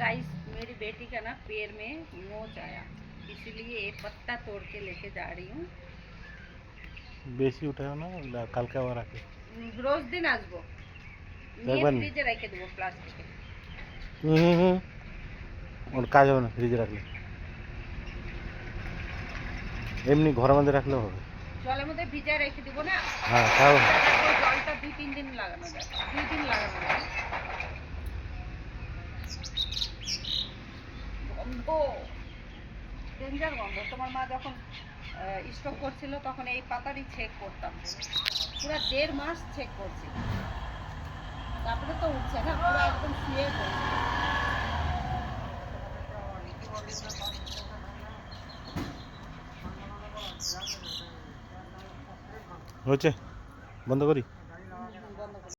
Guys मेरी बेटी का ना पैर में मोच आया, इसलिए ये पत्ता तोड़ के लेके जा रही हूँ। বেশি উঠাও না, কালকে আবার রাখে। রোজ দিন আসবো, নিয়ে দেখবেন ফ্রিজে রেখে দেবো প্লাস্টিকে। ওর কাজ হবে না ফ্রিজে রাখলে, এমনি ঘরের মধ্যে রাখলেও হবে। জলের মধ্যে ভিজায় রেখে দিব না। হ্যাঁ তাও জলটা 2-3 দিন লাগানো যায়, 2 দিন লাগানো যায়। গন্ধ, ডেঞ্জার গন্ধ। তোমার মা যখন স্ট্রোক করছিল তখন এই পাতারই ছেক করতাম, পুরো 1.5 মাস ছেক করছি, তারপরে তো উঠছে না, পুরো একদম শুয়ে পড়ছে। হয়েছে, বন্ধ করি।